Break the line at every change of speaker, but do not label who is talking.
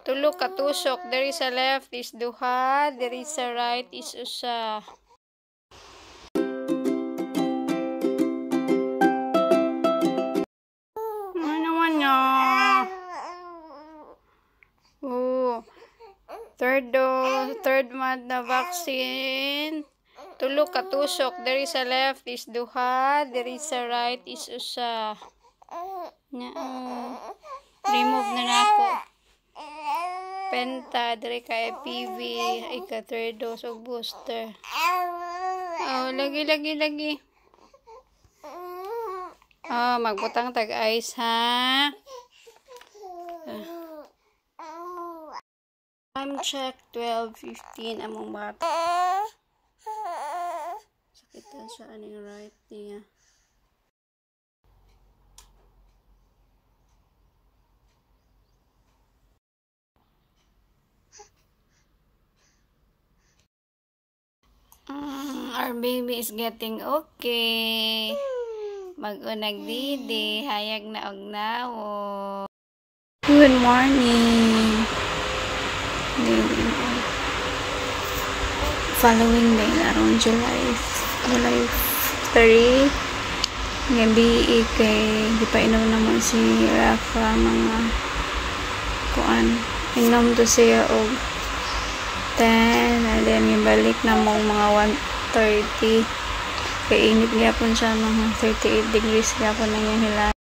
Tulo ka tusok. Diri sa left is duha. Diri sa right is usa. Ano naman niya? Oh. Third month na vaccine. Tulo ka tusok. Diri sa left is duha. Diri sa right is usa. Remove na ako. Penta, diri ka EPV, ika third dose of booster. Oh, lagi. Oh, magbutang tag-ice ha. Time check 12:15 among bata. Sakitan siya aning right niya. Our baby is getting okay. Mag-unag didi, hayag na og nawo. Good morning. Following day around July 3. Gabi kay gipainom naman si Rafa mga kuan. Inom to siya og 10 and then ibalik na mong mga 1:30 kay init gyapon siya mga 38 degrees gyapon na yung hilan.